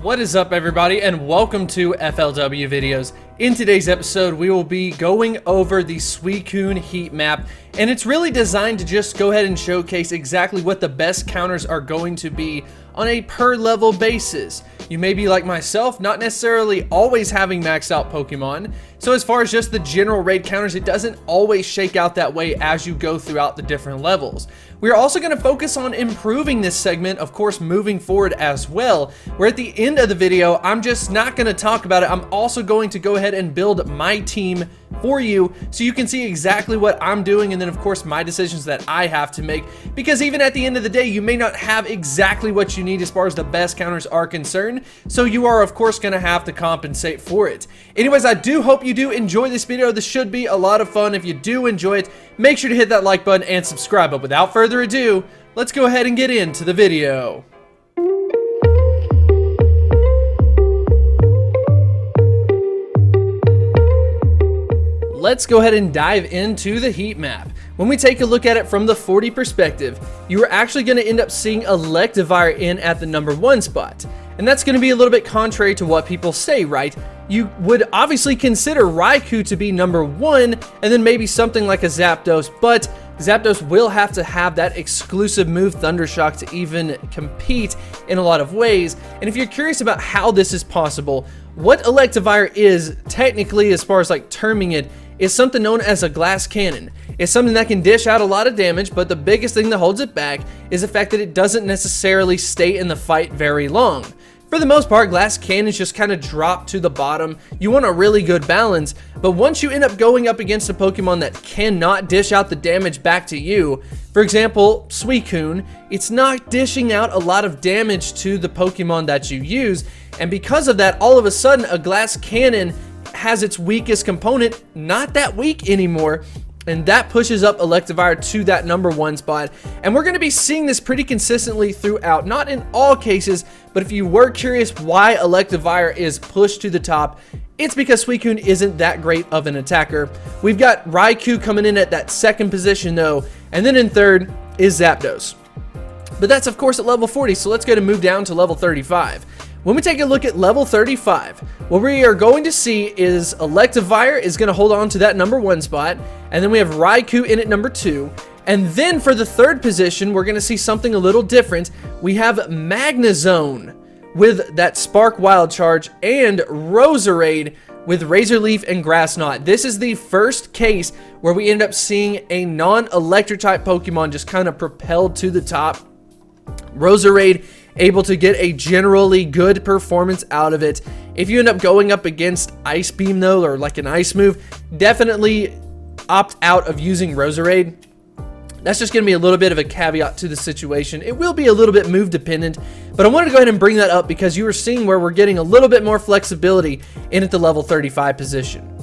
What is up, everybody, and welcome to FLW videos. In today's episode, we will be going over the Suicune heat map, and it's really designed to just go ahead and showcase exactly what the best counters are going to be on a per level basis. You may be like myself, not necessarily always having maxed out Pokemon, so as far as just the general raid counters, it doesn't always shake out that way as you go throughout the different levels. We are also going to focus on improving this segment, of course, moving forward as well, where at the end of the video, I'm just not going to talk about it. I'm also going to go ahead and build my team for you so you can see exactly what I'm doing, and then of course my decisions that I have to make, because even at the end of the day, you may not have exactly what you need as far as the best counters are concerned, so you are of course going to have to compensate for it. Anyways, I do hope you do enjoy this video. This should be a lot of fun. If you do enjoy it, make sure to hit that like button and subscribe. But without further ado, let's go ahead and get into the video. Let's go ahead and dive into the heat map. When we take a look at it from the 40 perspective, you are actually going to end up seeing Electivire in at the number 1 spot. And that's going to be a little bit contrary to what people say, right? You would obviously consider Raikou to be number 1, and then maybe something like a Zapdos, but Zapdos will have to have that exclusive move Thundershock to even compete in a lot of ways. And if you're curious about how this is possible, what Electivire is technically, as far as like terming it, is something known as a glass cannon. It's something that can dish out a lot of damage, but the biggest thing that holds it back is the fact that it doesn't necessarily stay in the fight very long. For the most part, glass cannons just kind of drop to the bottom. You want a really good balance, but once you end up going up against a Pokemon that cannot dish out the damage back to you, for example, Suicune, it's not dishing out a lot of damage to the Pokemon that you use, and because of that, all of a sudden, a glass cannon has its weakest component not that weak anymore, and that pushes up Electivire to that number 1 spot. And we're going to be seeing this pretty consistently throughout, not in all cases, but if you were curious why Electivire is pushed to the top, it's because Suicune isn't that great of an attacker. We've got Raikou coming in at that 2nd position though, and then in 3rd is Zapdos. But that's of course at level 40, so let's go ahead and move down to level 35. When we take a look at level 35, what we are going to see is Electivire is going to hold on to that number 1 spot, and then we have Raikou in at number 2, and then for the 3rd position, we're going to see something a little different. We have Magnezone with that Spark Wild Charge, and Roserade with Razor Leaf and Grass Knot. This is the first case where we end up seeing a non-electric type Pokemon just kind of propelled to the top. Roserade able to get a generally good performance out of it. If you end up going up against Ice Beam though, or like an ice move, definitely opt out of using Roserade. That's just going to be a little bit of a caveat to the situation. It will be a little bit move dependent, but I wanted to go ahead and bring that up because you were seeing where we're getting a little bit more flexibility in at the level 35 position.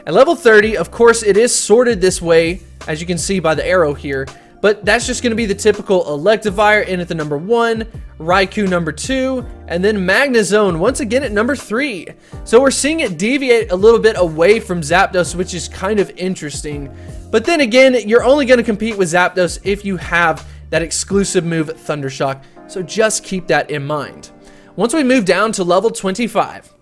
At level 30, of course, it is sorted this way, as you can see by the arrow here, but that's just going to be the typical Electivire in at the number 1, Raikou number 2, and then Magnezone once again at number 3. So we're seeing it deviate a little bit away from Zapdos, which is kind of interesting. But then again, you're only going to compete with Zapdos if you have that exclusive move Thundershock, so just keep that in mind. Once we move down to level 25,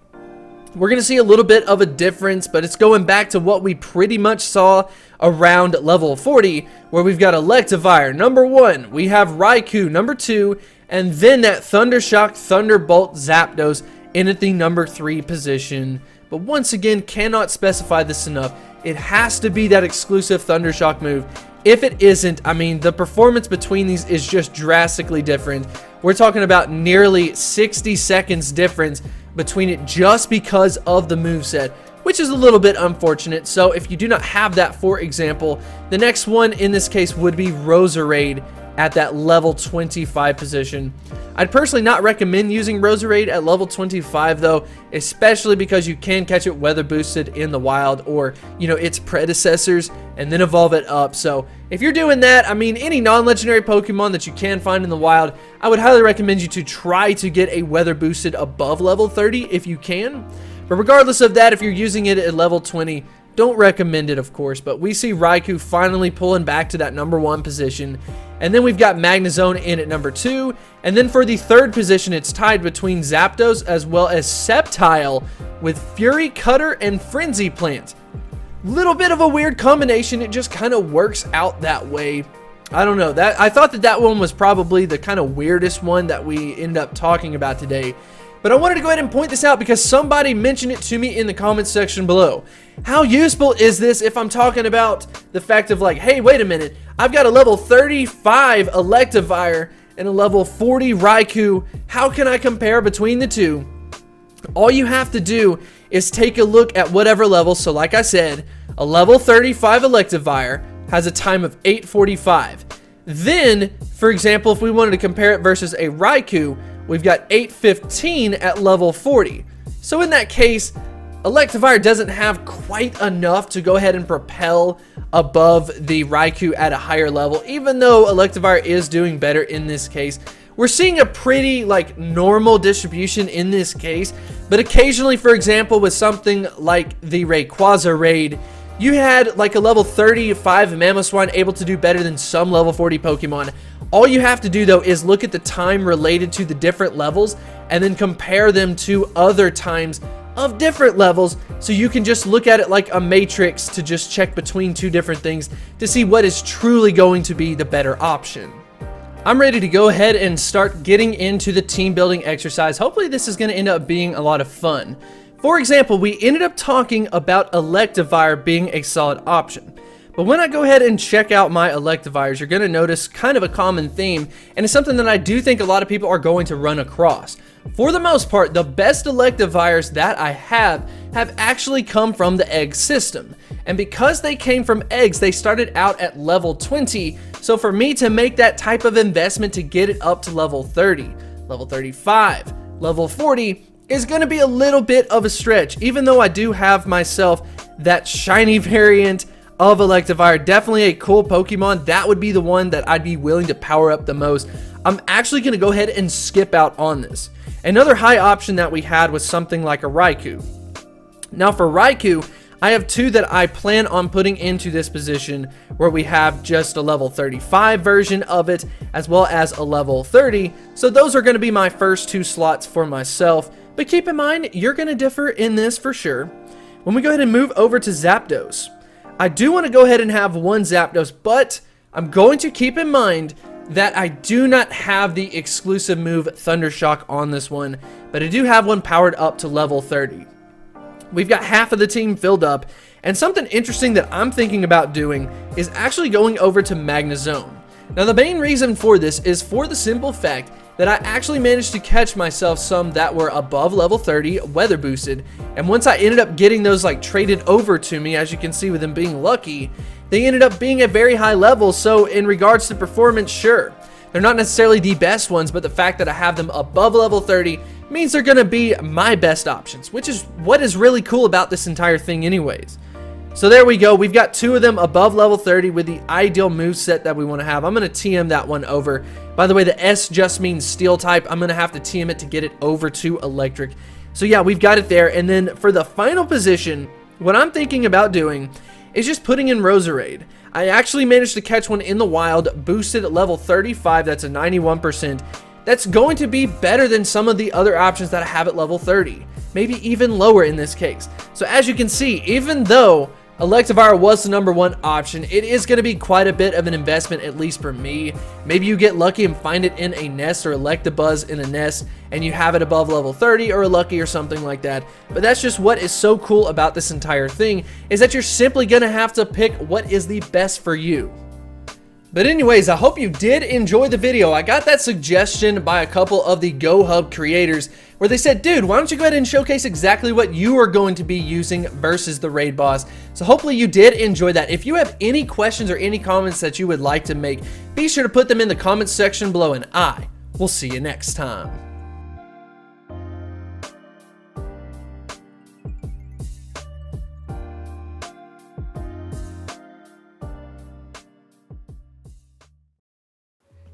we're going to see a little bit of a difference, but it's going back to what we pretty much saw around level 40, where we've got Electivire number 1, we have Raikou number 2, and then that Thundershock Thunderbolt Zapdos in at the number 3 position. But once again, cannot specify this enough. It has to be that exclusive Thundershock move. If it isn't, I mean, the performance between these is just drastically different. We're talking about nearly 60 seconds difference between it just because of the moveset, which is a little bit unfortunate. So if you do not have that, for example, the next one in this case would be Roserade at that level 25 position. I'd personally not recommend using Roserade at level 25 though, especially because you can catch it weather boosted in the wild, or you know, its predecessors, and then evolve it up. So if you're doing that, I mean, any non-legendary Pokemon that you can find in the wild, I would highly recommend you to try to get a weather boosted above level 30 if you can. But regardless of that, if you're using it at level 20, Don't recommend it, of course, but we see Raikou finally pulling back to that number 1 position. And then we've got Magnezone in at number 2. And then for the 3rd position, it's tied between Zapdos as well as Sceptile with Fury Cutter and Frenzy Plant. Little bit of a weird combination. It just kind of works out that way. I don't know. I thought that one was probably the kind of weirdest one that we ended up talking about today. But I wanted to go ahead and point this out because somebody mentioned it to me in the comments section below. How useful is this if I'm talking about the fact of like, hey, wait a minute, I've got a level 35 Electivire and a level 40 Raikou. How can I compare between the two? All you have to do is take a look at whatever level. So like I said, a level 35 Electivire has a time of 8:45. Then, for example, if we wanted to compare it versus a Raikou, we've got 8:15 at level 40. So in that case, Electivire doesn't have quite enough to go ahead and propel above the Raikou at a higher level, even though Electivire is doing better in this case. We're seeing a pretty like normal distribution in this case, but occasionally, for example, with something like the Rayquaza raid, you had like a level 35 Mamoswine able to do better than some level 40 Pokemon. All you have to do though is look at the time related to the different levels and then compare them to other times of different levels, so you can just look at it like a matrix to just check between two different things to see what is truly going to be the better option. I'm ready to go ahead and start getting into the team building exercise. Hopefully this is going to end up being a lot of fun. For example, we ended up talking about Electivire being a solid option. But when I go ahead and check out my Electivires, you're going to notice kind of a common theme, and it's something that I do think a lot of people are going to run across. For the most part, the best Electivires that I have actually come from the egg system. And because they came from eggs, they started out at level 20. So for me to make that type of investment to get it up to level 30, level 35, level 40 is going to be a little bit of a stretch. Even though I do have myself that shiny variant of Electivire, definitely a cool Pokemon, that would be the one that I'd be willing to power up the most. I'm actually going to go ahead and skip out on this. Another high option that we had was something like a Raikou. Now for Raikou, I have two that I plan on putting into this position, where we have just a level 35 version of it as well as a level 30. So those are going to be my first two slots for myself. But keep in mind, you're going to differ in this for sure. When we go ahead and move over to Zapdos, I do want to go ahead and have one Zapdos, but I'm going to keep in mind that I do not have the exclusive move Thundershock on this one, but I do have one powered up to level 30. We've got half of the team filled up, and something interesting that I'm thinking about doing is actually going over to Magnezone. Now the main reason for this is for the simple fact that I actually managed to catch myself some that were above level 30 weather boosted, and once I ended up getting those like traded over to me, as you can see with them being lucky, they ended up being at very high levels. So in regards to performance, sure, they're not necessarily the best ones, but the fact that I have them above level 30 means they're going to be my best options, which is what is really cool about this entire thing anyways. So there we go. We've got two of them above level 30 with the ideal moveset that we want to have. I'm going to TM that one over. By the way, the S just means steel type. I'm going to have to TM it to get it over to electric. So yeah, we've got it there. And then for the final position, what I'm thinking about doing is just putting in Roserade. I actually managed to catch one in the wild, boosted at level 35. That's a 91%. That's going to be better than some of the other options that I have at level 30. Maybe even lower in this case. So as you can see, even though Electivire was the number one option, it is going to be quite a bit of an investment, at least for me. Maybe you get lucky and find it in a nest, or Electabuzz in a nest, and you have it above level 30 or a Lucky or something like that. But that's just what is so cool about this entire thing, is that you're simply going to have to pick what is the best for you. But anyways, I hope you did enjoy the video. I got that suggestion by a couple of the GoHub creators where they said, dude, why don't you go ahead and showcase exactly what you are going to be using versus the raid boss. So hopefully you did enjoy that. If you have any questions or any comments that you would like to make, be sure to put them in the comments section below, and I will see you next time.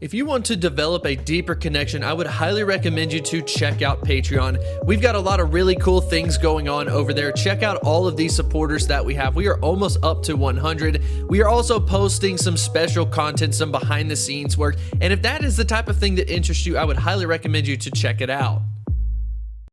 If you want to develop a deeper connection, I would highly recommend you to check out Patreon. We've got a lot of really cool things going on over there. Check out all of these supporters that we have. We are almost up to 100. We are also posting some special content, some behind the scenes work. And if that is the type of thing that interests you, I would highly recommend you to check it out.